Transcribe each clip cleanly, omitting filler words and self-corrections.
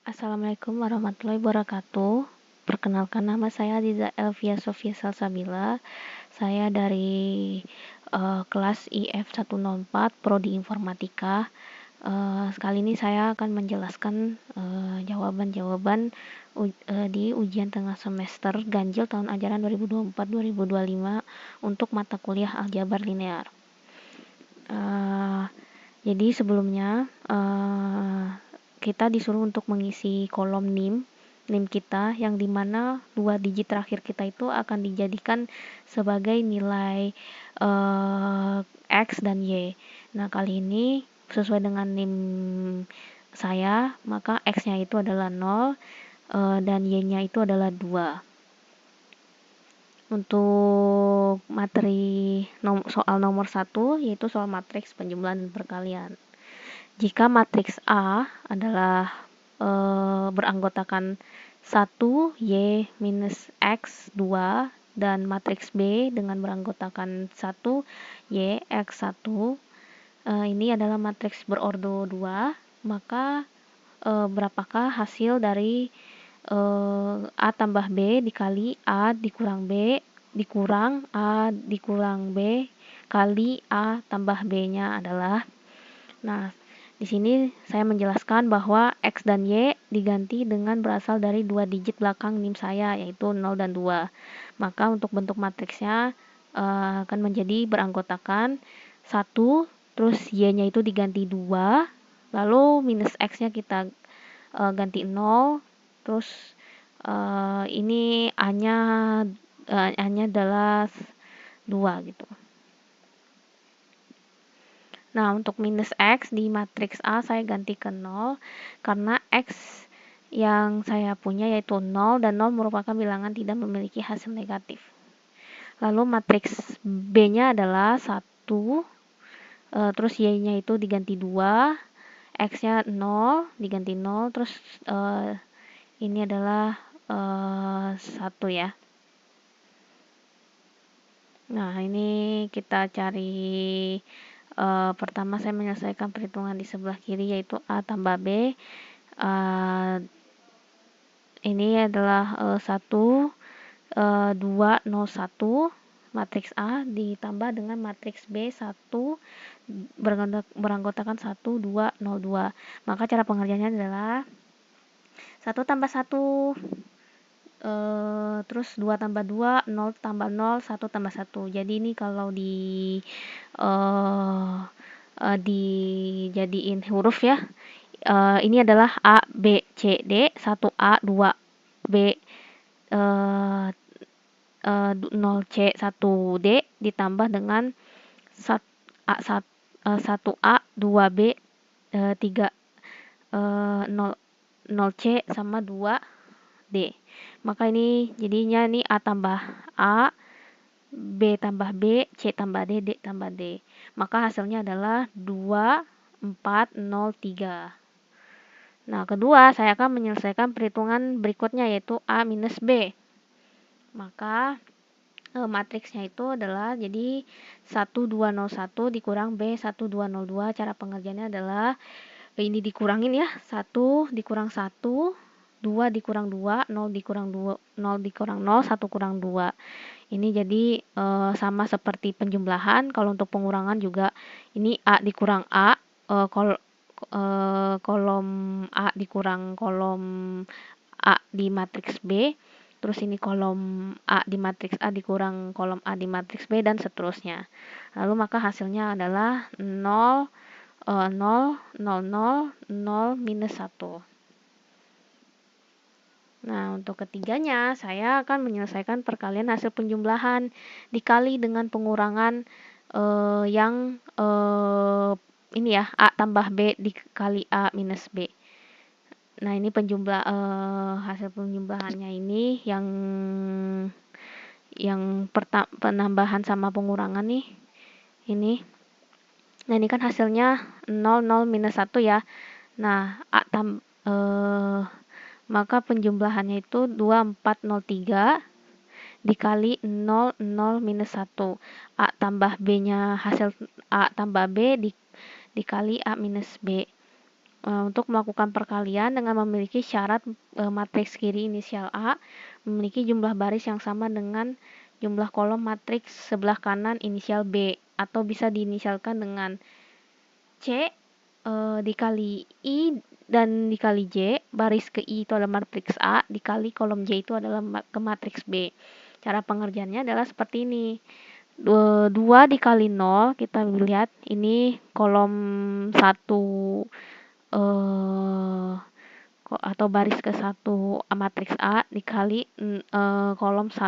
Assalamualaikum warahmatullahi wabarakatuh. Perkenalkan, nama saya Aziza Elvia Sofia Salsabila. Saya dari kelas IF 104 Prodi Informatika. Sekali ini saya akan menjelaskan jawaban-jawaban di ujian tengah semester ganjil tahun ajaran 2024-2025 untuk mata kuliah aljabar linear. Jadi sebelumnya kita disuruh untuk mengisi kolom NIM kita, yang dimana 2 digit terakhir kita itu akan dijadikan sebagai nilai X dan Y. Nah, kali ini sesuai dengan NIM saya, maka X-nya itu adalah 0 dan Y-nya itu adalah 2. Untuk materi soal nomor 1, yaitu soal matriks penjumlahan dan perkalian. Jika matriks A adalah beranggotakan 1 Y minus X 2 dan matriks B dengan beranggotakan 1 Y X 1, ini adalah matriks berordo 2, maka berapakah hasil dari A tambah B dikali A dikurang B dikurang A dikurang B kali A tambah B-nya adalah. Nah, di sini saya menjelaskan bahwa X dan Y diganti dengan berasal dari 2 digit belakang NIM saya, yaitu 0 dan 2. Maka untuk bentuk matriksnya akan menjadi beranggotakan 1, terus Y-nya itu diganti 2, lalu minus X-nya kita ganti 0, terus ini A-nya adalah 2 gitu. Nah, untuk minus X di matriks A saya ganti ke 0 karena X yang saya punya yaitu 0 dan 0 merupakan bilangan tidak memiliki hasil negatif. Lalu matriks B-nya adalah 1, terus Y-nya itu diganti 2, X-nya 0 diganti 0, terus ini adalah 1 ya. Nah, ini kita cari. Pertama saya menyelesaikan perhitungan di sebelah kiri, yaitu A tambah B. Ini adalah 1, 2, 0, 1 matriks A ditambah dengan matriks B 1 beranggotakan 1, 2, 0, 2. Maka cara pengerjaannya adalah 1 tambah 1, terus 2 tambah 2, 0 tambah 0, 1 tambah 1. Jadi ini kalau dijadiin huruf ya, ini adalah A, B, C, D, 1A, 2B, 0C, 1D ditambah dengan 1A, 2B, 3, 0C sama 2D. Maka ini jadinya nih A tambah A, B tambah B, C tambah D, D tambah D. Maka hasilnya adalah 2, 4, 0, 3. Nah, kedua saya akan menyelesaikan perhitungan berikutnya, yaitu A minus B. Maka matriksnya itu adalah jadi 1, 2, 0, 1 dikurang B 1, 2, 0, 2. Cara pengerjaannya adalah ini dikurangin ya, 1 dikurang 1, 2 dikurang 2, 0 dikurang 2, 0 dikurang 0, 1 kurang 2. Ini jadi sama seperti penjumlahan. Kalau untuk pengurangan juga ini A dikurang A, kolom A dikurang kolom A di matriks B, terus ini kolom A di matriks A dikurang kolom A di matriks B, dan seterusnya. Lalu maka hasilnya adalah 0, 0, 0, 0, 0, minus 1. Nah, untuk ketiganya, saya akan menyelesaikan perkalian hasil penjumlahan dikali dengan pengurangan yang ini ya, A tambah B dikali A minus B. Nah, ini hasil penjumlahannya ini yang penambahan sama pengurangan nih. Ini. Nah, ini kan hasilnya 0, 0, minus 1 ya. Nah, maka penjumlahannya itu 2403 dikali 0, 0, minus 1. A tambah B-nya hasil A tambah B dikali A minus B. untuk melakukan perkalian dengan memiliki syarat matriks kiri inisial A memiliki jumlah baris yang sama dengan jumlah kolom matriks sebelah kanan inisial B, atau bisa diinisialkan dengan C dikali I dan dikali J, baris ke I itu adalah matriks A, dikali kolom J itu adalah ke matriks B. Cara pengerjaannya adalah seperti ini. 2 dikali 0, kita lihat ini kolom 1 atau baris ke 1 matriks A dikali kolom 1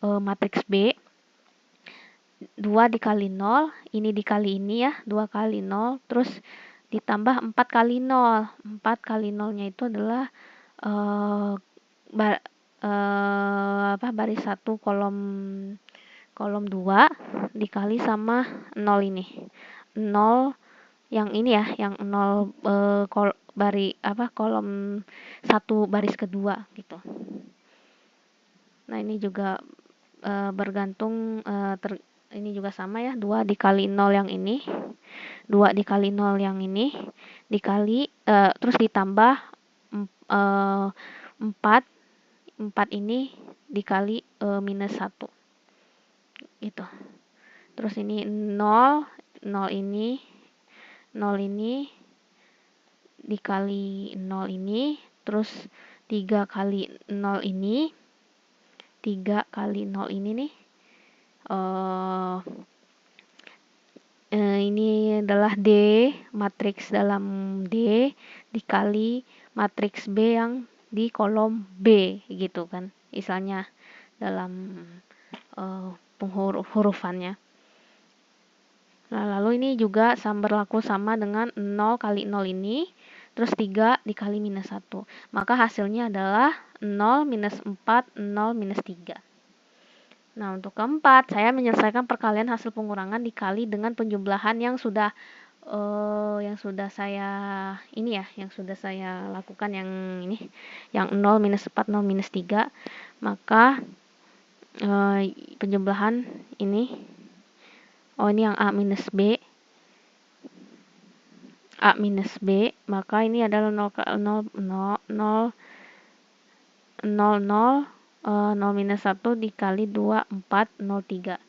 matriks B. 2 dikali 0, ini dikali ini ya, 2 kali 0, terus ditambah 4 kali 0. 4 kali 0-nya itu adalah baris 1 kolom 2 dikali sama 0 ini. 0 yang ini ya, yang 0 kolom 1 baris kedua gitu. Nah, ini juga bergantung ini juga sama ya, 2 dikali 0 yang ini, 2 dikali 0 yang ini, dikali terus ditambah 4 ini dikali minus 1 gitu. Terus ini 0 ini 0 ini dikali 0 ini, terus 3 kali 0 ini, 3 kali 0 ini nih, ini adalah D, matriks dalam D dikali matriks B yang di kolom B gitu kan, istilahnya dalam penghurufannya. Nah, lalu ini juga berlaku sama dengan 0 kali 0 ini, terus 3 dikali minus 1. Maka hasilnya adalah 0 minus 4, 0 minus 3. Nah, untuk keempat, saya menyelesaikan perkalian hasil pengurangan dikali dengan penjumlahan yang sudah saya lakukan yang ini, yang 0 minus 4, 0 minus 3. Maka penjumlahan ini, ini yang A minus B, maka ini adalah 0 minus 1 dikali 2, 4, 0, 3.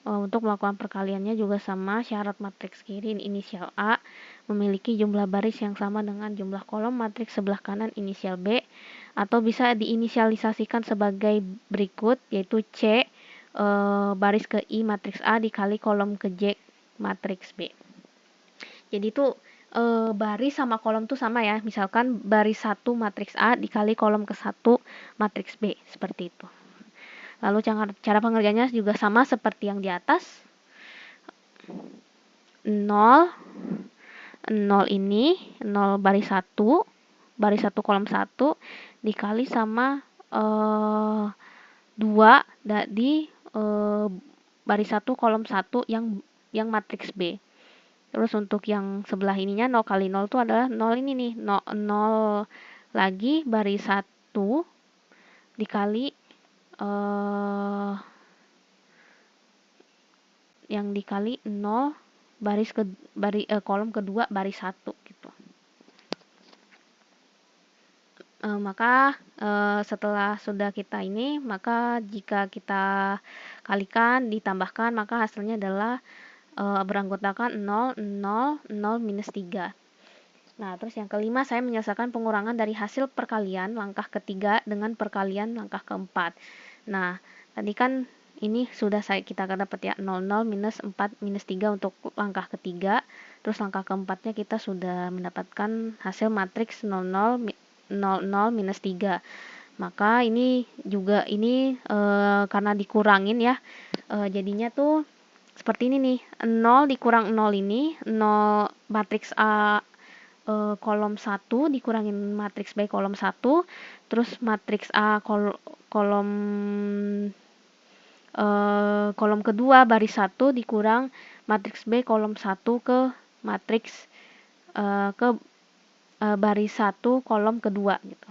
Untuk melakukan perkaliannya juga sama, syarat matriks kiri inisial A memiliki jumlah baris yang sama dengan jumlah kolom matriks sebelah kanan inisial B, atau bisa diinisialisasikan sebagai berikut, yaitu C baris ke I matriks A dikali kolom ke J matriks B. Jadi itu baris sama kolom tuh sama ya, misalkan baris 1 matriks A dikali kolom ke 1 matriks B, seperti itu. Lalu cara pengerjaannya juga sama seperti yang di atas. 0 ini 0 baris 1 kolom 1 dikali sama 2 di baris 1 kolom 1 yang matriks B. Terus untuk yang sebelah ininya 0 kali 0 itu adalah 0 ini nih, 0 lagi baris 1 dikali yang dikali 0 kolom kedua baris 1 gitu. Maka setelah sudah kita ini, maka jika kita kalikan ditambahkan, maka hasilnya adalah beranggotakan 0, 0, 0 minus 3. Nah, terus yang kelima, saya menyelesaikan pengurangan dari hasil perkalian langkah ketiga dengan perkalian langkah keempat. Nah, tadi kan ini sudah kita dapat ya, 0, 0 minus 4 minus 3 untuk langkah ketiga. Terus langkah keempatnya kita sudah mendapatkan hasil matriks 0, 0, 0, 0 minus 3. Maka ini juga karena dikurangin ya, jadinya tuh seperti ini nih, 0 dikurang 0 ini, 0 matriks A kolom 1 dikurangin matriks B kolom 1, terus matriks A kolom kedua baris 1 dikurang matriks B kolom 1 ke matriks baris 1 kolom kedua gitu.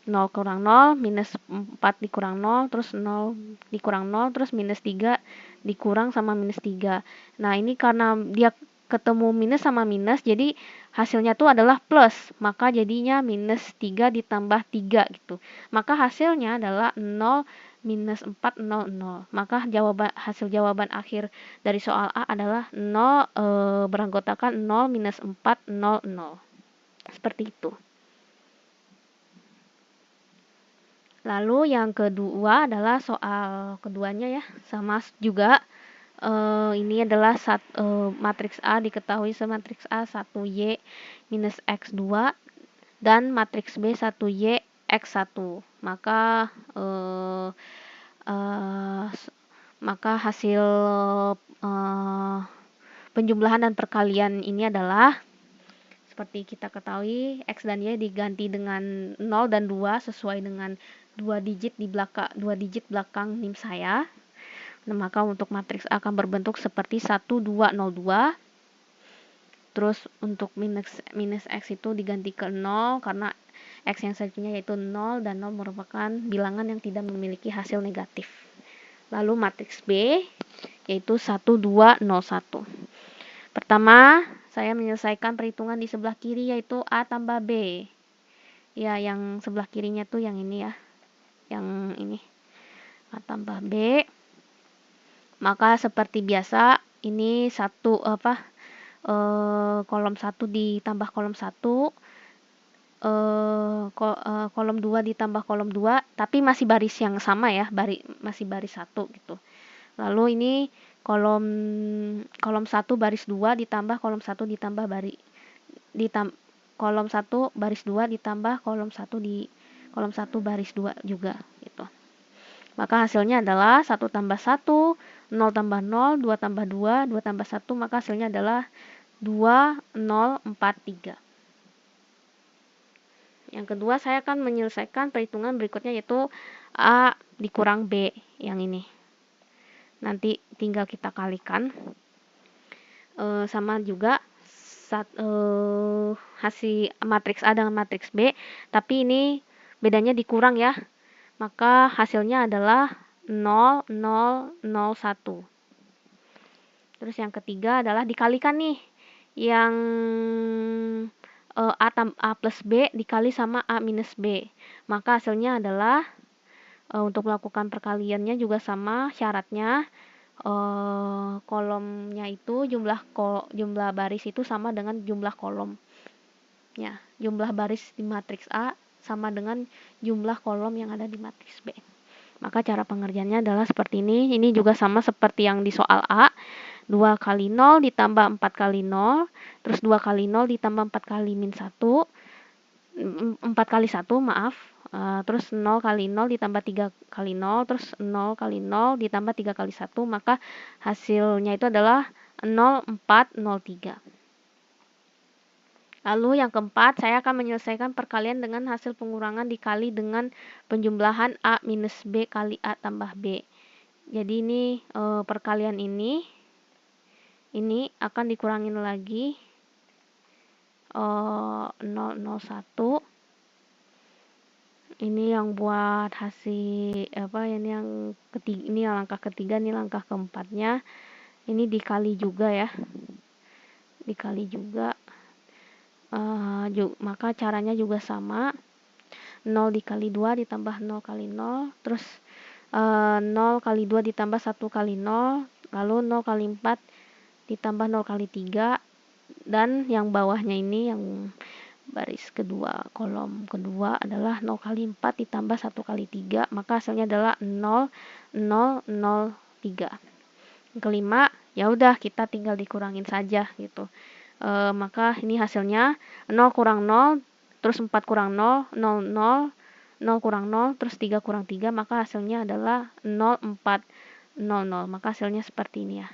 0 kurang 0, minus 4 dikurang 0, terus 0 dikurang 0, terus minus 3 dikurang sama minus 3. Nah, ini karena dia ketemu minus sama minus, jadi hasilnya tuh adalah plus, maka jadinya minus 3 ditambah 3 gitu. Maka hasilnya adalah 0 minus 4, 0, 0. Maka hasil jawaban akhir dari soal A adalah 0 beranggotakan 0 minus 4, 0, 0. Seperti itu. Lalu yang kedua adalah soal keduanya ya, sama juga. Ini adalah matriks A diketahui sematriks A 1Y minus X2 dan matriks B 1Y X1. Maka hasil penjumlahan dan perkalian ini adalah seperti kita ketahui, X dan Y diganti dengan 0 dan 2 sesuai dengan 2 digit belakang NIM saya. Nah, maka untuk matriks A akan berbentuk seperti 1, 2, 0, 2. Terus untuk minus X itu diganti ke 0 karena X yang selanjutnya yaitu 0 dan 0 merupakan bilangan yang tidak memiliki hasil negatif. Lalu matriks B yaitu 1, 2, 0, 1. Pertama, saya menyelesaikan perhitungan di sebelah kiri yaitu A tambah B. Ya, yang sebelah kirinya tuh yang ini ya. Yang ini. A tambah B. Maka seperti biasa, ini kolom 1 ditambah kolom 1, kolom 2 ditambah kolom 2, tapi masih baris yang sama ya, masih baris 1 gitu. Lalu ini kolom 1 baris 2 ditambah kolom 1 ditambah kolom 1 baris 2 ditambah kolom 1 baris 2 juga gitu. Maka hasilnya adalah 1 tambah 1, 0 tambah 0, 2 tambah 2, 2 tambah 1, maka hasilnya adalah 2, 0, 4, 3. Yang kedua, saya akan menyelesaikan perhitungan berikutnya yaitu A dikurang B yang ini. Nanti tinggal kita kalikan. Sama juga hasil matriks A dengan matriks B, tapi ini bedanya dikurang ya. Maka hasilnya adalah 0, 0, 0, 1. Terus yang ketiga adalah dikalikan nih. Yang A plus B dikali sama A minus B. Maka hasilnya adalah untuk melakukan perkaliannya juga sama syaratnya. Kolomnya itu jumlah baris itu sama dengan jumlah kolom. Ya, jumlah baris di matriks A sama dengan jumlah kolom yang ada di matriks B. Maka cara pengerjaannya adalah seperti ini. Ini juga sama seperti yang di soal A. 2 kali 0 ditambah 4 kali 0. Terus 2 kali 0 ditambah 4 kali min 1. 4 kali 1, maaf. Terus 0 kali 0 ditambah 3 kali 0. Terus 0 kali 0 ditambah 3 kali 1. Maka hasilnya itu adalah 0, 4, 0, 3. Lalu yang keempat, saya akan menyelesaikan perkalian dengan hasil pengurangan dikali dengan penjumlahan A minus B kali A tambah B. Jadi ini perkalian ini akan dikurangin lagi 0, 0, 1. Ini yang buat hasil ini yang ketiga, ini langkah ketiga, ini langkah keempatnya. Ini dikali juga ya. Dikali juga. Maka caranya juga sama, 0 dikali 2 ditambah 0 kali 0, terus 0 kali 2 ditambah 1 kali 0, lalu 0 kali 4 ditambah 0 kali 3, dan yang bawahnya ini yang baris kedua, kolom kedua adalah 0 kali 4 ditambah 1 kali 3, maka hasilnya adalah 0, 0, 0, 3. Yang kelima, ya udah kita tinggal dikurangin saja gitu. Maka ini hasilnya 0 kurang 0, terus 4 kurang 0, 0, 0, 0 kurang 0, terus 3 kurang 3, maka hasilnya adalah 0, 4, 0, 0. Maka hasilnya seperti ini ya.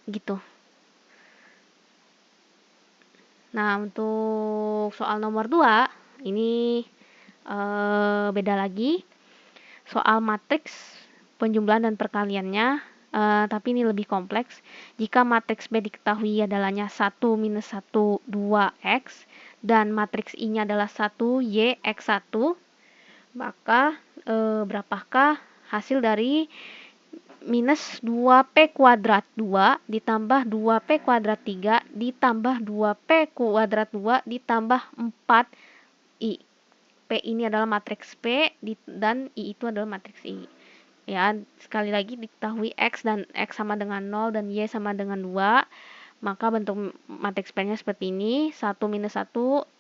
Gitu. Nah, untuk soal nomor 2, ini beda lagi. Soal matriks penjumlahan dan perkaliannya. Tapi ini lebih kompleks. Jika matriks B diketahui adalahnya 1 minus 1, 2x, dan matriks I-nya adalah 1y, x1, maka berapakah hasil dari minus 2P kuadrat 2 ditambah 2P kuadrat 3 ditambah 2P kuadrat 2 ditambah 4I. P ini adalah matriks P dan I itu adalah matriks I. Ya, sekali lagi diketahui X dan X sama dengan 0 dan Y sama dengan 2. Maka bentuk matriks P-nya seperti ini, 1 minus 1,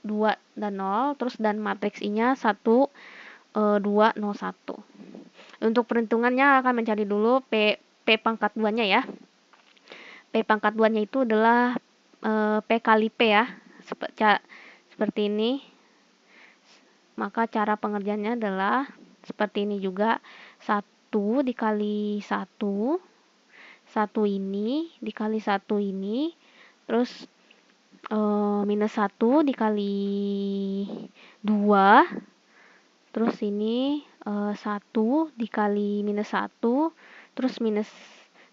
2 dan 0, terus dan matriks I-nya 1, 2, 0, 1. Untuk perhitungannya akan mencari dulu P pangkat 2-nya ya. P pangkat 2-nya itu adalah P kali P ya. Seperti ini. Maka cara pengerjaannya adalah seperti ini juga. 1 dikali 1. 1 ini dikali 1 ini. Terus minus 1 dikali 2. Terus ini 1 dikali minus 1. Terus minus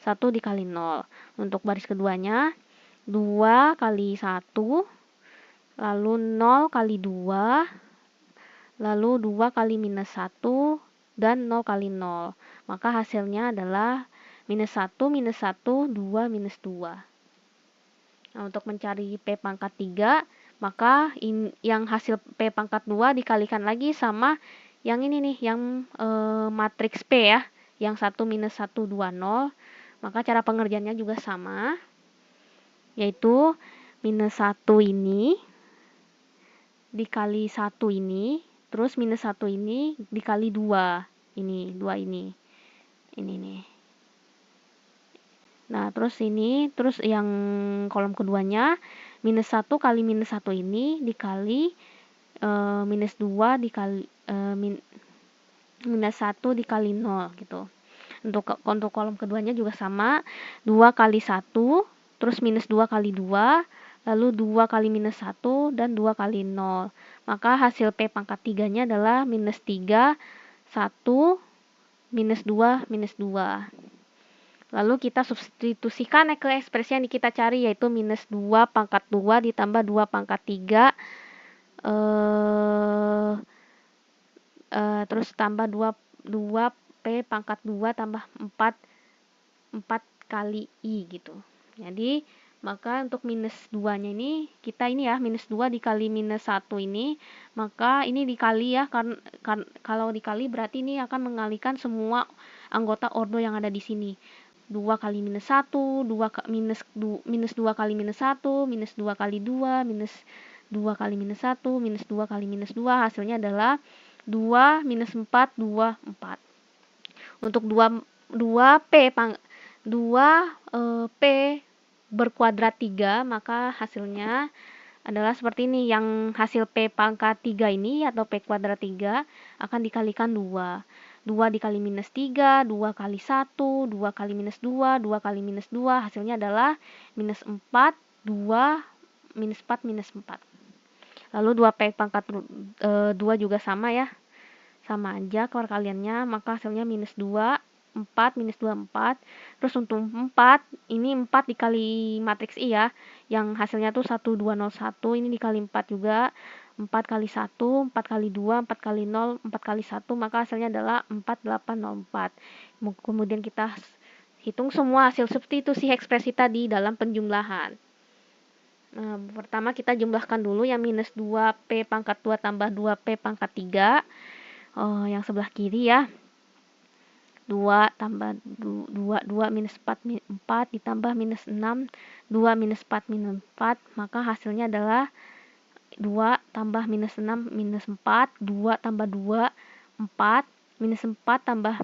1 dikali 0. Untuk baris keduanya 2 kali 1. Lalu 0 kali 2. Lalu 2 kali minus 1 dan 0 kali 0. Maka hasilnya adalah minus 1, minus 1, 2, minus 2. Nah, untuk mencari P pangkat 3, maka yang hasil P pangkat 2 dikalikan lagi sama yang ini nih, yang matriks P ya, yang 1 minus 1, 2, 0. Maka cara pengerjaannya juga sama, yaitu minus 1 ini dikali 1 ini, terus minus 1 ini dikali 2. Ini, 2 ini. Ini nih. Nah, terus ini, terus yang kolom keduanya, minus 1 kali minus 1 ini dikali minus 2 dikali minus 1 dikali 0 gitu. Untuk kolom keduanya juga sama, 2 kali 1, terus minus 2 kali 2, lalu 2 kali minus 1, dan 2 kali 0. Maka hasil P pangkat 3-nya adalah minus 3, 1, minus 2, minus 2. Lalu kita substitusikan ke ekspresi yang kita cari, yaitu minus 2 pangkat 2 ditambah 2 pangkat 3. Terus tambah 2 P pangkat 2 tambah 4 kali I gitu. Jadi maka untuk minus 2-nya ini, kita ini ya, minus 2 dikali minus 1 ini, maka ini dikali ya, kalau dikali berarti ini akan mengalihkan semua anggota ordo yang ada di sini. 2 kali minus 1, minus 2 kali minus 1, minus 2 kali 2, minus 2 kali minus 1, minus 2 kali minus 2, hasilnya adalah 2 minus 4, 2, 4. Untuk 2P berkuadrat 3, maka hasilnya adalah seperti ini. Yang hasil P pangkat 3 ini atau P kuadrat 3 akan dikalikan 2. 2 dikali minus 3, 2 kali 1, 2 kali minus 2, 2 kali minus 2, hasilnya adalah minus 4, 2, minus 4, minus 4. Lalu 2P pangkat 2 juga sama ya. Sama aja perkaliannya, maka hasilnya minus 2, 4, minus 2, 4. Terus untuk 4, ini 4 dikali matriks I ya, yang hasilnya tuh 1, 2, 0, 1, ini dikali 4 juga, 4 kali 1, 4 kali 2, 4 kali 0, 4 kali 1, maka hasilnya adalah 4, 8, 0, 4. Kemudian kita hitung semua hasil substitusi ekspresi tadi dalam penjumlahan. Nah, pertama kita jumlahkan dulu yang minus 2P pangkat 2 tambah 2P pangkat 3. Yang sebelah kiri ya. 2 tambah 2 minus 4 ditambah minus 6, 2 minus 4 minus 4, maka hasilnya adalah 2 tambah minus 6 minus 4, 2 tambah 2, 4, minus 4 tambah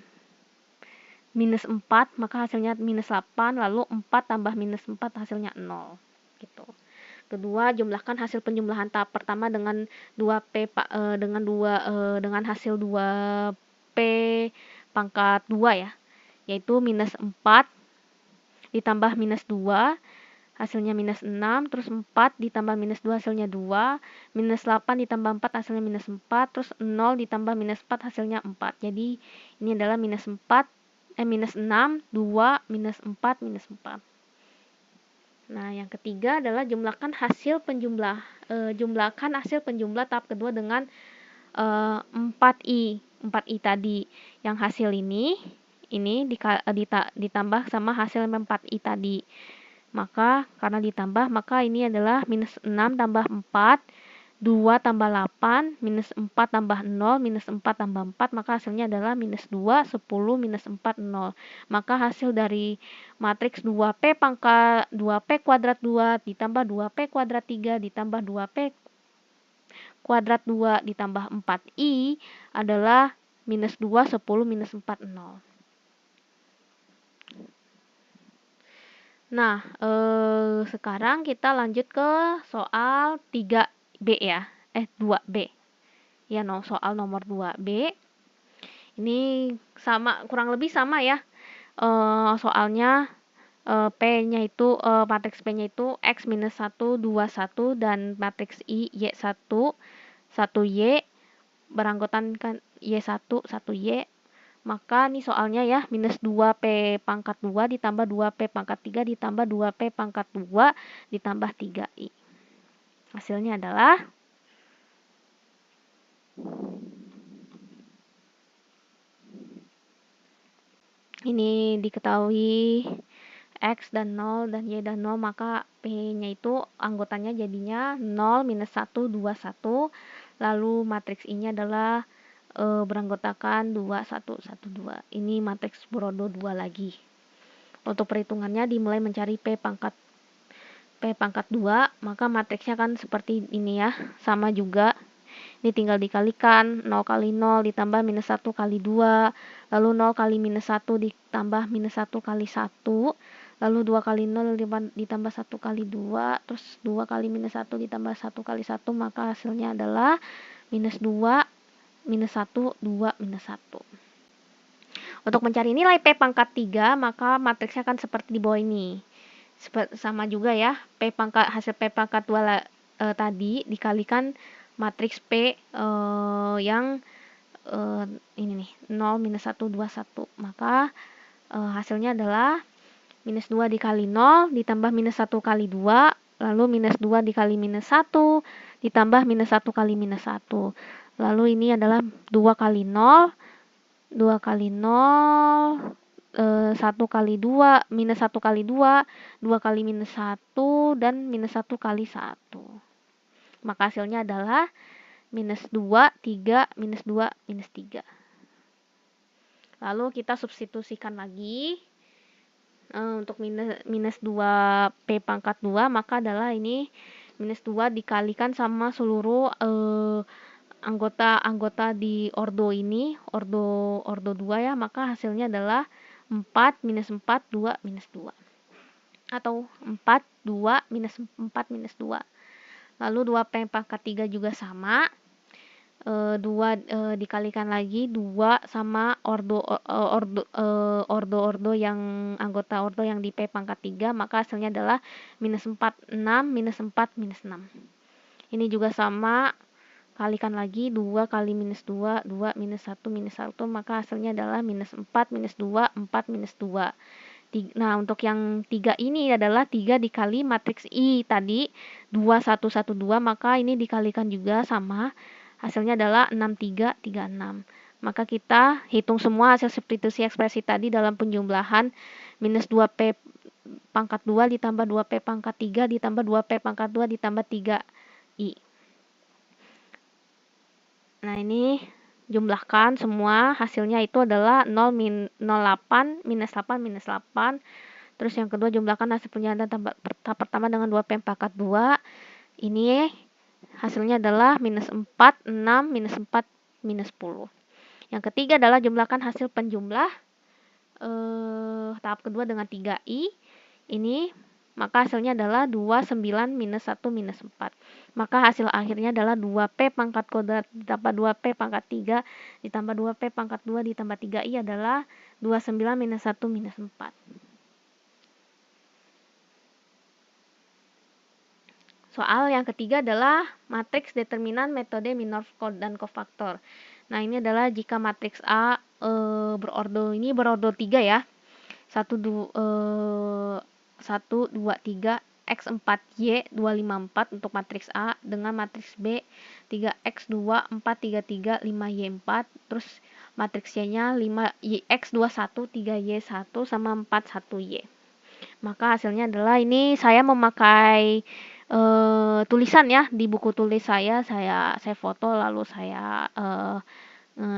minus 4, maka hasilnya minus 8, lalu 4 tambah minus 4 hasilnya 0 gitu. Kedua, jumlahkan hasil penjumlahan tahap pertama dengan 2P dengan hasil 2P pangkat 2 ya, yaitu minus 4 ditambah minus 2 hasilnya minus 6, terus 4 ditambah minus 2 hasilnya 2, minus 8 ditambah 4 hasilnya minus 4, terus 0 ditambah minus 4 hasilnya 4. Jadi ini adalah minus 6, 2, minus 4, minus 4. Nah, yang ketiga adalah jumlahkan hasil penjumlah tahap kedua dengan 4i tadi. Yang hasil ini ini ditambah sama hasil 4I tadi. Maka karena ditambah, maka ini adalah minus 6 tambah 4, 2 tambah 8, minus 4 tambah 0, minus 4 tambah 4, maka hasilnya adalah minus 2, 10, minus 4, 0. Maka hasil dari matriks 2P pangkat 2P kuadrat 2 ditambah 2P kuadrat 3 ditambah 2P kuadrat 2 ditambah 4I adalah minus 2, 10, minus 4, 0. Nah, sekarang kita lanjut ke soal 3B ya. 2B. Ya, soal nomor 2B. Ini sama, kurang lebih sama ya. Soalnya P-nya itu, matriks P-nya itu X minus 1, 2, 1, dan matriks I, Y1, 1Y, beranggotakan Y1, 1Y. Maka nih soalnya ya, minus 2P pangkat 2 ditambah 2P pangkat 3 ditambah 2P pangkat 2 ditambah 3I. Hasilnya adalah ini diketahui X dan 0 dan Y dan 0, maka P-nya itu anggotanya jadinya 0, minus 1, 2, 1. Lalu matriks I-nya adalah beranggotakan 2, 1, 1, 2. Ini matriks berodo 2 lagi. Untuk perhitungannya dimulai mencari P pangkat 2, maka matriksnya kan seperti ini ya, sama juga. Ini tinggal dikalikan, 0 kali 0 ditambah minus 1 kali 2, lalu 0 kali minus 1 ditambah minus 1 kali 1, lalu 2 kali 0 ditambah 1 kali 2, terus 2 kali minus 1 ditambah 1 kali 1, maka hasilnya adalah minus 2, minus 1, 2, minus 1. Untuk mencari nilai P pangkat 3, maka matriksnya akan seperti di bawah ini. Sama juga ya, hasil P pangkat 2 tadi dikalikan matriks P yang ini nih, 0, minus 1, 2, 1. Maka hasilnya adalah minus 2 dikali 0 ditambah minus 1 kali 2, lalu minus 2 dikali minus 1 ditambah minus 1 kali minus 1. Lalu ini adalah 2 kali 0, 2 kali 0, 1 kali 2, minus 1 kali 2, 2 kali minus 1, dan minus 1 kali 1. Maka hasilnya adalah minus 2, 3, minus 2, minus 3. Lalu kita substitusikan lagi. Untuk minus 2P pangkat 2, maka adalah ini minus 2 dikalikan sama seluruh anggota di ordo ini, ordo 2 ya, maka hasilnya adalah 4, minus 4, 2, minus 2. Atau 4, 2, minus 4, minus 2. Lalu 2P pangkat 3 juga sama. 2 dikalikan lagi 2 sama ordo yang anggota ordo yang di P pangkat 3, maka hasilnya adalah minus 4, 6, minus 4, minus 6. Ini juga sama, kalikan lagi 2 kali minus 2, 2 minus 1, minus 1, maka hasilnya adalah minus 4, minus 2, 4, minus 2. Nah, untuk yang 3 ini adalah 3 dikali matriks I tadi, 2, 1, 1, 2, maka ini dikalikan juga sama, hasilnya adalah 6, 3, 3, 6. Maka kita hitung semua hasil substitusi ekspresi tadi dalam penjumlahan minus 2P pangkat 2 ditambah 2P pangkat 3 ditambah 2P pangkat 2 ditambah 3I. Nah, ini jumlahkan semua, hasilnya itu adalah 0, 8, minus 8, minus 8. Terus yang kedua jumlahkan hasil penjumlahan tahap pertama dengan 2P pangkat 2. Ini hasilnya adalah minus 4, 6, minus 4, minus 10. Yang ketiga adalah jumlahkan hasil penjumlah tahap kedua dengan 3I. Ini maka hasilnya adalah 2, 9, minus 1, minus 4. Maka hasil akhirnya adalah 2P pangkat kuadrat ditambah 2P pangkat 3 ditambah 2P pangkat 2 ditambah 3I adalah 29, minus 1, minus 4. Soal yang ketiga adalah matriks determinan metode minor dan kofaktor. Nah, ini adalah jika matriks A berordo 3 ya. 1, 2, 3, X4Y 254 untuk matriks A, dengan matriks B 3X2 4, 3, 3, 5Y4. Terus matriks Y-nya 5X21, 3Y1 sama 41Y. Maka hasilnya adalah ini saya memakai tulisan ya, di buku tulis saya foto lalu saya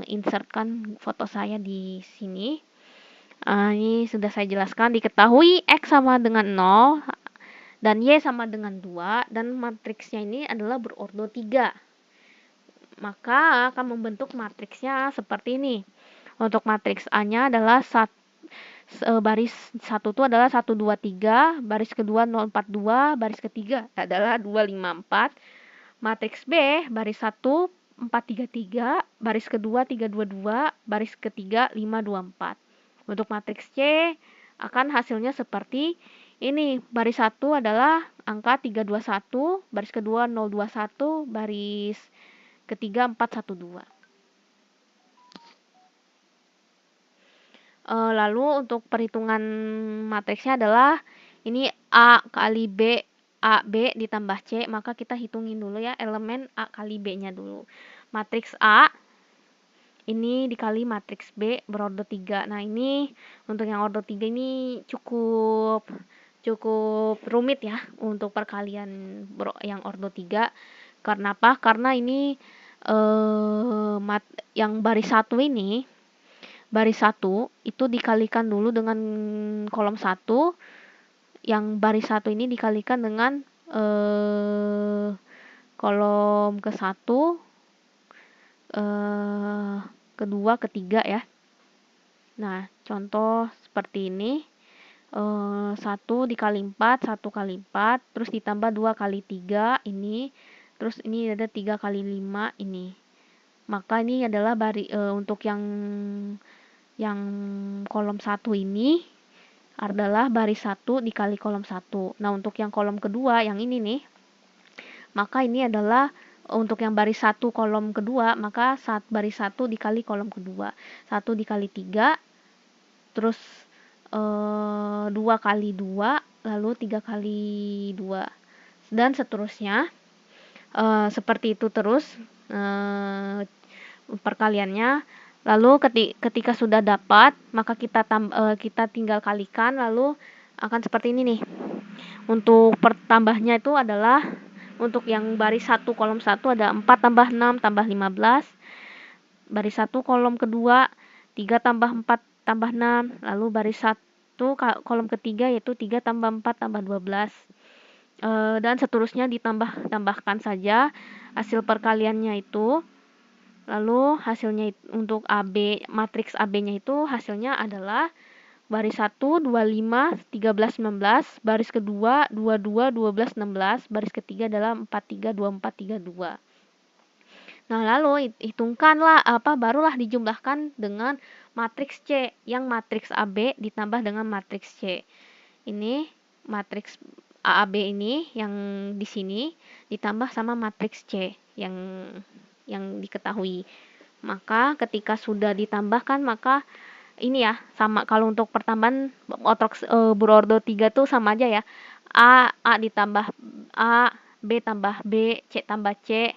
insertkan foto saya di sini. Ini sudah saya jelaskan, diketahui X sama dengan 0 dan Y sama dengan 2 dan matriksnya ini adalah berordo 3. Maka akan membentuk matriksnya seperti ini. Untuk matriks A-nya adalah baris 1 itu adalah 1 2 3, baris kedua 0 4 2, baris ketiga adalah 2 5 4. Matriks B baris 1 4 3 3, baris kedua 3 2 2, baris ketiga 5 2 4. Untuk matriks C akan hasilnya seperti ini. Baris 1 adalah angka 3 2 1, baris kedua 0 2 1, baris ketiga 4 1 2. Lalu untuk perhitungan matriksnya adalah ini A kali B, AB ditambah C, maka kita hitungin dulu ya elemen A kali B-nya dulu. Matriks A ini dikali matriks B berordo 3. Nah, ini untuk yang ordo 3 ini cukup rumit ya untuk perkalian yang ordo 3. Karena apa? Karena ini yang baris 1 ini, baris 1 itu dikalikan dulu dengan kolom 1, yang baris 1 ini dikalikan dengan kolom ke-1, kedua, ketiga ya. Nah, contoh seperti ini. 1 dikali 4, 1 kali 4, terus ditambah 2 kali 3 ini, terus ini ada 3 kali 5 ini. Maka ini adalah untuk yang kolom 1 ini adalah baris 1 dikali kolom 1. Nah, untuk yang kolom kedua yang ini nih, maka ini adalah untuk yang baris 1 kolom kedua, maka baris 1 dikali kolom kedua. 1 dikali 3, terus 2 kali 2, lalu 3 kali 2, dan seterusnya. Seperti itu terus perkaliannya. Lalu ketika sudah dapat, maka kita tinggal kalikan, lalu akan seperti ini nih. Untuk pertambahnya itu adalah untuk yang baris 1 kolom 1 ada 4 tambah 6 tambah 15. Baris 1 kolom kedua 3 tambah 4 tambah 6, lalu baris 1 kolom ketiga yaitu 3 tambah 4 tambah 12, dan seterusnya tambahkan saja hasil perkaliannya itu. Lalu hasilnya untuk AB, matriks AB-nya itu hasilnya adalah baris 1 25 13 19, baris kedua 22 12 16, baris ketiga adalah 43 24 32. Nah, lalu hitungkanlah barulah dijumlahkan dengan matriks C, yang matriks AB ditambah dengan matriks C. Ini matriks AAB ini yang di sini ditambah sama matriks C yang diketahui. Maka ketika sudah ditambahkan, maka ini ya sama, kalau untuk pertambahan berordo 3 tuh sama aja ya. A ditambah A, B tambah B, C tambah C,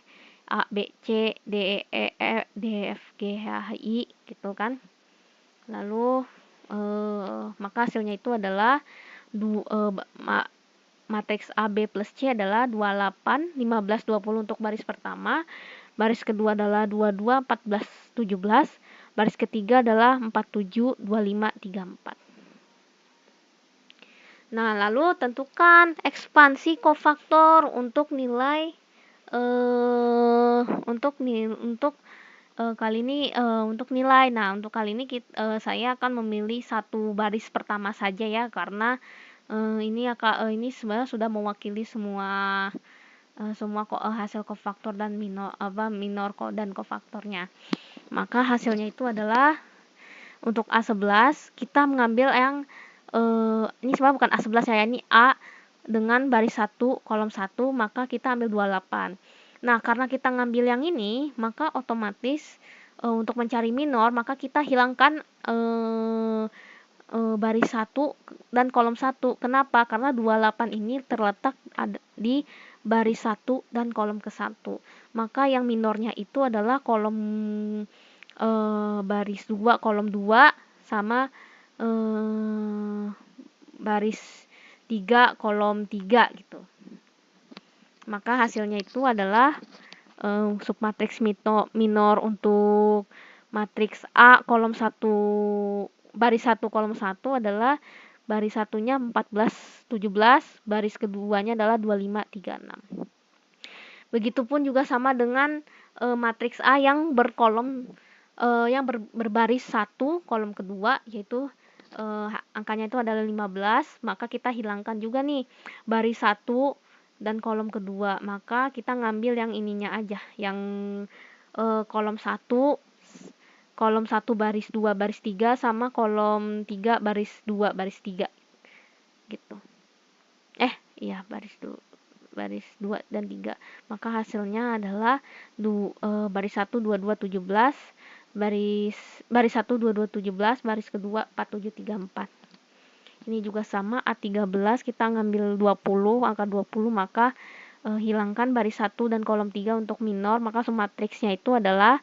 A, B, C, D, E, D, F, G, H, I gitu kan. Lalu maka hasilnya itu adalah matriks AB plus C adalah 28 15 20 untuk baris pertama, baris kedua adalah 22 14 17, baris ketiga adalah 47 25 34. Nah, lalu tentukan ekspansi kofaktor untuk nilai kali ini untuk nilai. Nah, untuk kali ini saya akan memilih satu baris pertama saja ya, karena ini sebenarnya sudah mewakili semua hasil kofaktor dan minor dan kofaktornya. Maka hasilnya itu adalah untuk A11 kita mengambil yang ini sebenarnya bukan A11 ya, ini A dengan baris 1 kolom 1, maka kita ambil 28. Nah, karena kita ngambil yang ini, maka otomatis untuk mencari minor, maka kita hilangkan baris 1 dan kolom 1. Kenapa? Karena 28 ini terletak di baris 1 dan kolom ke-1. Maka yang minornya itu adalah kolom baris 2 kolom 2 sama baris 3 kolom 3 gitu. Maka hasilnya itu adalah submatriks minor untuk matriks A kolom 1 baris 1 kolom 1 adalah baris satunya 14 17, baris keduanya adalah 25 36. Begitupun juga sama dengan matriks A yang berkolom berbaris 1 kolom kedua, yaitu angkanya itu adalah 15, maka kita hilangkan juga nih baris 1 dan kolom kedua, maka kita ngambil yang ininya aja, yang kolom 1 baris 2 baris 3 sama kolom 3 baris 2 baris 3 gitu. Iya, baris 2 dan 3. Maka hasilnya adalah baris 1 22 17, baris 1 22 17, baris kedua 47 34. Ini juga sama A13 kita ngambil 20, angka 20, maka hilangkan baris 1 dan kolom 3 untuk minor, maka submatriksnya itu adalah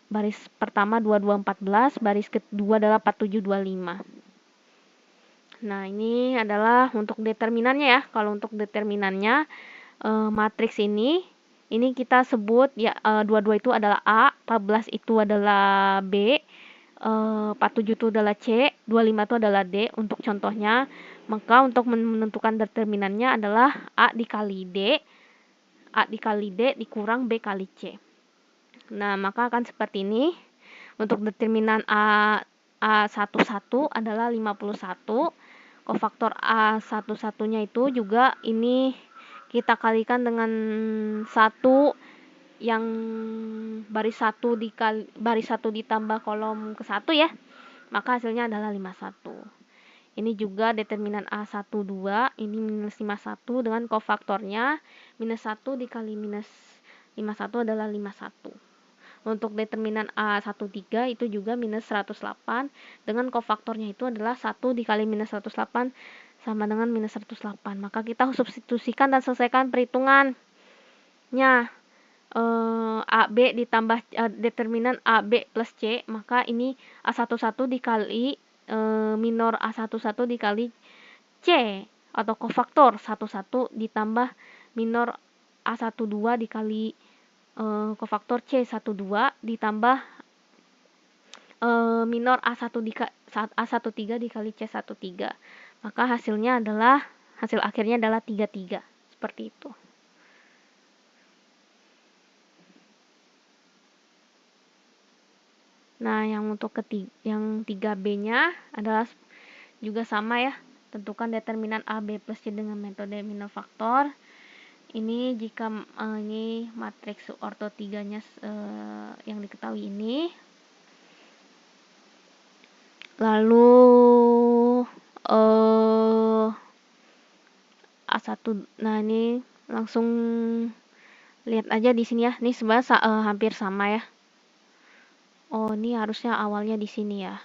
baris pertama 22 14, baris kedua adalah 47 25. Nah, ini adalah untuk determinannya ya. Kalau untuk determinannya matriks ini kita sebut ya 22 itu adalah A, 14 itu adalah B, 47 itu adalah C, 25 itu adalah D untuk contohnya. Maka untuk menentukan determinannya adalah A dikali D dikurang B kali C. Nah, maka akan seperti ini. Untuk determinan A11 adalah 51. Kofaktor A11-nya itu juga ini kita kalikan dengan 1 yang baris 1 ditambah kolom ke 1 ya. Maka hasilnya adalah 51. Ini juga determinan A12, ini minus 51 dengan kofaktornya minus 1 dikali minus 51 adalah 51. Untuk determinan A13 itu juga minus 108 dengan kofaktornya itu adalah 1 dikali minus 108 sama dengan minus 108. Maka kita substitusikan dan selesaikan perhitungannya. AB ditambah determinan AB plus C, maka ini A11 dikali minor A11 dikali C atau kofaktor 11 ditambah minor A12 dikali kofaktor C12 ditambah minor A13 dikali C13. Maka hasil akhirnya adalah 33. Seperti itu. Nah, yang untuk yang 3B-nya adalah juga sama ya. Tentukan determinan AB plus C dengan metode minor faktor. Ini jika ini matriks orto 3-nya yang diketahui ini. Lalu A1, nah ini langsung lihat aja di sini ya. Ini sebenarnya hampir sama ya. Oh, ini harusnya awalnya di sini ya.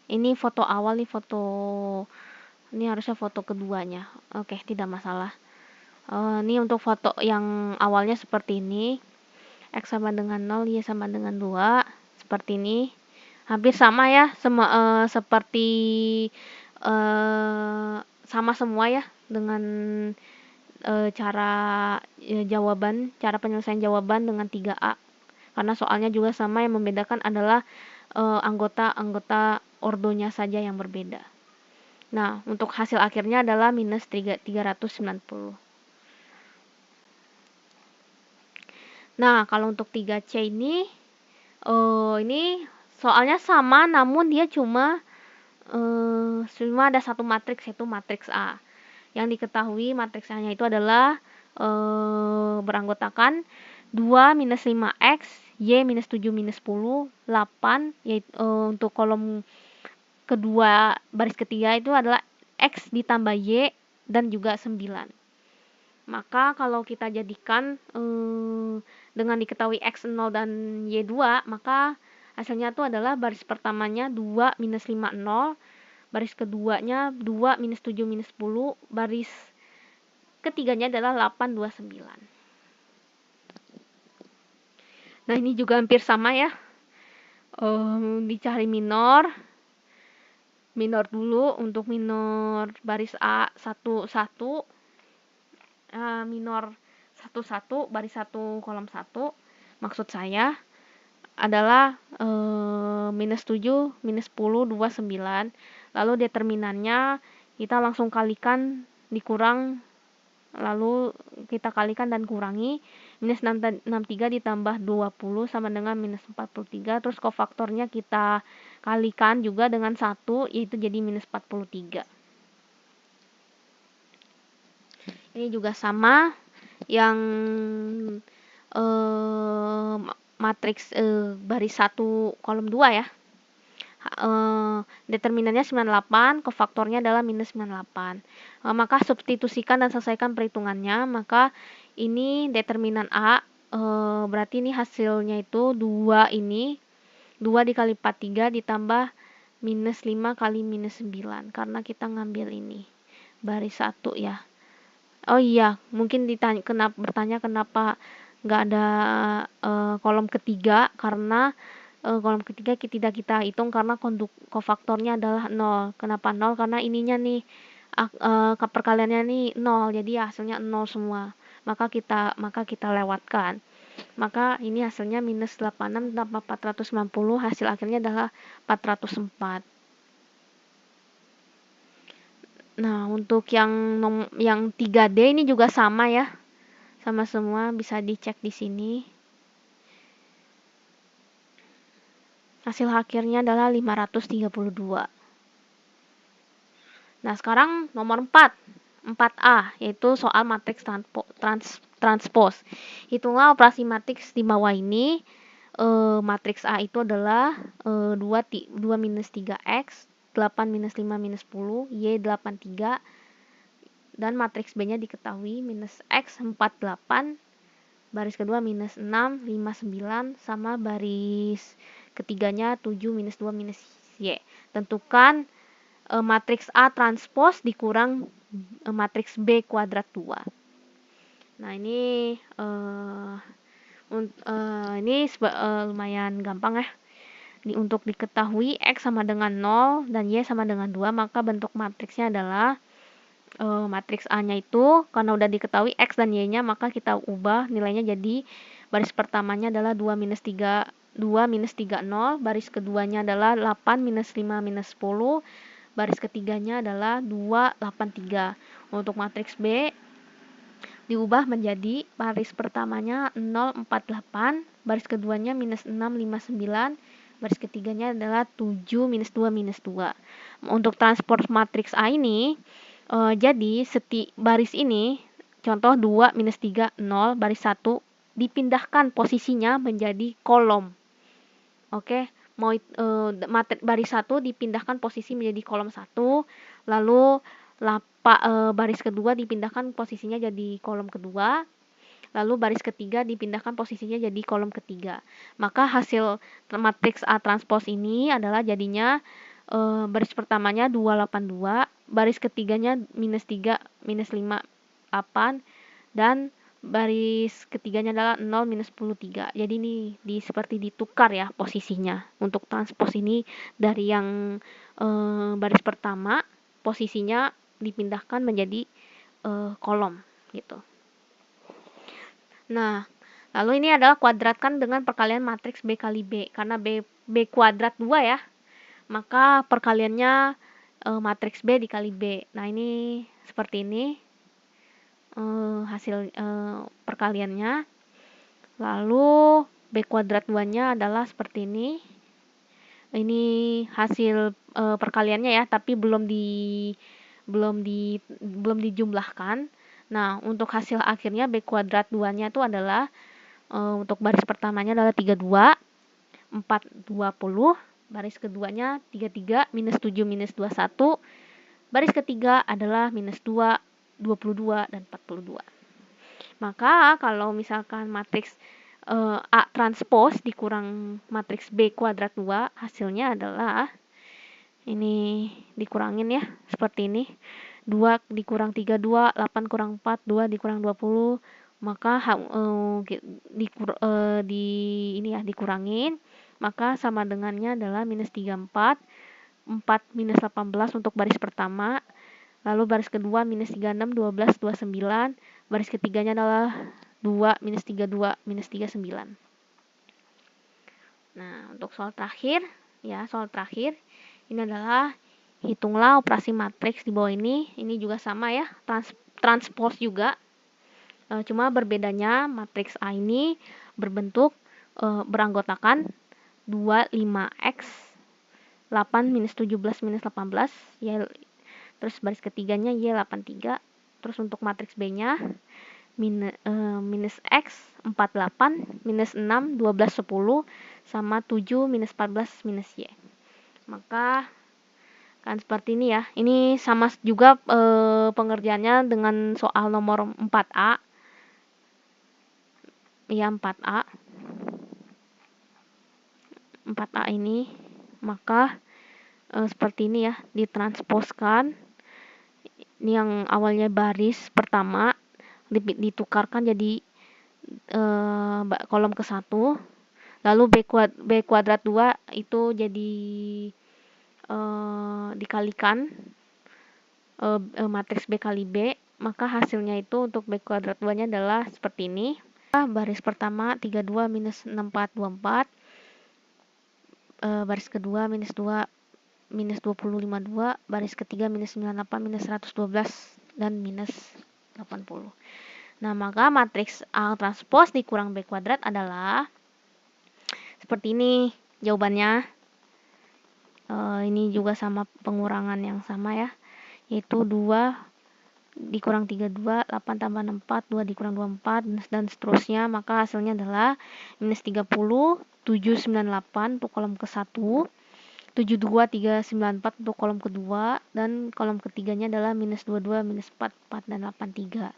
Ini foto awal nih, ini harusnya foto keduanya. Oke, tidak masalah. Ini untuk foto yang awalnya seperti ini. X sama dengan 0, Y sama dengan 2. Seperti ini. Hampir sama ya, seperti sama semua ya dengan cara penyelesaian jawaban dengan 3A. Karena soalnya juga sama, yang membedakan adalah anggota ordonya saja yang berbeda. Nah, untuk hasil akhirnya adalah minus 390. Nah, kalau untuk 3C ini soalnya sama, namun dia cuma ada satu matriks, yaitu matriks A. Yang diketahui matriks A-nya itu adalah beranggotakan 2 minus 5X, Y minus 7 minus 10, 8, yaitu untuk kolom kedua baris ketiga itu adalah X ditambah Y dan juga 9. Maka kalau kita jadikan dengan diketahui X0 dan Y2, maka hasilnya itu adalah baris pertamanya 2 minus 5 0, baris keduanya 2 minus 7 minus 10, baris ketiganya adalah 8 2 9. Nah, ini juga hampir sama ya. dicari minor dulu. Untuk minor baris A 1 minor 1 baris 1 kolom 1 maksud saya adalah minus 7 minus 10 2 9, lalu determinannya kita langsung kalikan dikurang, lalu kita kalikan dan kurangi. Minus 63 ditambah 20 sama dengan minus 43, terus kofaktornya kita kalikan juga dengan 1, yaitu jadi minus 43. Ini juga sama, yang matriks baris 1 kolom 2 ya. Determinannya 98, kofaktornya adalah minus 98. Maka substitusikan dan selesaikan perhitungannya. Maka ini determinan A, berarti ini hasilnya itu 2 ini. 2 dikali 43 ditambah minus 5 kali minus 9. Karena kita ngambil ini. Baris 1 ya. Oh iya, mungkin bertanya kenapa nggak ada kolom ketiga, karena kolom ketiga tidak kita hitung karena kofaktornya adalah 0. Kenapa 0? Karena ininya nih perkaliannya nih 0, jadi hasilnya 0 semua. Maka kita lewatkan. Maka ini hasilnya minus 86 tambah 490, hasil akhirnya adalah 404. Nah, untuk yang 3D ini juga sama ya. Sama semua, bisa dicek di sini. Hasil akhirnya adalah 532. Nah, sekarang nomor 4A, yaitu soal matriks transpos. Hitunglah operasi matriks di bawah ini. Matriks A itu adalah 2 minus 3X, 8 minus 5 minus 10, Y 83, dan matriks B-nya diketahui minus X 48, baris kedua minus 6, 5, 9, sama baris ketiganya 7, minus 2, minus Y. Tentukan matriks A transpos dikurang matriks B kuadrat 2. Nah, ini lumayan gampang ya. Untuk diketahui X sama dengan 0 dan Y sama dengan 2, maka bentuk matriksnya adalah matriks A-nya itu, karena udah diketahui X dan Y-nya, maka kita ubah nilainya jadi baris pertamanya adalah 2 minus 3, 0, baris keduanya adalah 8 minus 5 minus 10, baris ketiganya adalah 2, 8, 3. Untuk matriks B diubah menjadi baris pertamanya 0, 4, 8, baris keduanya minus 6, 5, 9, baris ketiganya adalah 7, minus 2, minus 2. Untuk transport matriks A ini, jadi baris ini, contoh 2, minus 3, 0, baris 1, dipindahkan posisinya menjadi kolom. Oke, baris 1 dipindahkan posisi menjadi kolom 1, lalu baris kedua dipindahkan posisinya jadi kolom kedua, lalu baris ketiga dipindahkan posisinya jadi kolom ketiga. Maka hasil matriks A transpos ini adalah jadinya baris pertamanya 282, baris ketiganya minus 3, minus 5, 8, dan baris ketiganya adalah 0, minus 10, 3. Jadi ini seperti ditukar ya posisinya. Untuk transpos ini dari yang baris pertama posisinya dipindahkan menjadi kolom gitu. Nah, lalu ini adalah kuadratkan dengan perkalian matriks B kali B. Karena B kuadrat 2 ya, maka perkaliannya matriks B dikali B. Nah, ini seperti ini hasil perkaliannya. Lalu B kuadrat 2-nya adalah seperti ini. Ini hasil perkaliannya ya, tapi belum dijumlahkan. Nah, untuk hasil akhirnya B kuadrat 2-nya itu adalah untuk baris pertamanya adalah 32, 4, 20, baris keduanya 33, minus 7, minus 21, baris ketiga adalah minus 2, 22, dan 42. Maka kalau misalkan matriks A transpos dikurang matriks B kuadrat 2, hasilnya adalah ini dikurangin ya, seperti ini. 2 dikurang 3, 2, 8 kurang 4, 2 dikurang 20, maka dikurangin. maka sama dengannya adalah minus 34, 4 minus 18 untuk baris pertama, lalu baris kedua minus 36, 12, 29, baris ketiganya adalah 2, minus 32, minus 39. Nah, untuk soal terakhir, ini adalah hitunglah operasi matriks di bawah ini. Ini juga sama ya, transpose juga. Cuma berbedanya matriks A ini berbentuk beranggotakan 2, 5x, 8, minus 17, minus 18, Y, terus baris ketiganya Y, 83. Terus untuk matriks B-nya minus X, 48, minus 6, 12, 10, sama 7, minus 14, minus Y. Maka kan seperti ini ya. Ini sama juga pengerjaannya dengan soal nomor 4A. Ya, 4A. 4A ini. Maka seperti ini ya, ditransposkan. Ini yang awalnya baris pertama ditukarkan jadi kolom ke-1. Lalu B kuadrat 2 itu jadi dikalikan matriks B kali B, maka hasilnya itu untuk B kuadrat 2-nya adalah seperti ini. Baris pertama 32 minus 64 24, baris kedua minus 2 minus 20 52, baris ketiga minus 98 minus 112 dan minus 80. Nah, maka matriks A transpose dikurang B kuadrat adalah seperti ini jawabannya. Ini juga sama pengurangan yang sama ya, yaitu 2 dikurang 32, 8 tambah 64, 2 dikurang 24, dan seterusnya. Maka hasilnya adalah minus 30, 798 untuk kolom ke-1, 72, 394 untuk kolom kedua, dan kolom ketiganya adalah minus 22, minus 4, 4, dan 83.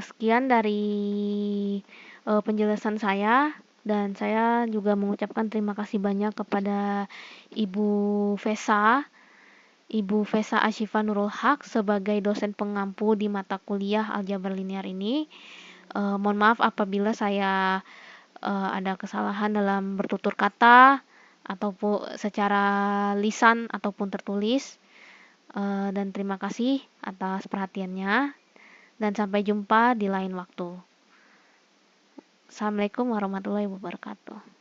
Sekian dari penjelasan saya, dan saya juga mengucapkan terima kasih banyak kepada Ibu Vesa Asyifa Nurul Haq sebagai dosen pengampu di mata kuliah aljabar linear ini. Mohon maaf apabila saya ada kesalahan dalam bertutur kata ataupun secara lisan ataupun tertulis. Dan terima kasih atas perhatiannya, dan sampai jumpa di lain waktu. Assalamualaikum warahmatullahi wabarakatuh.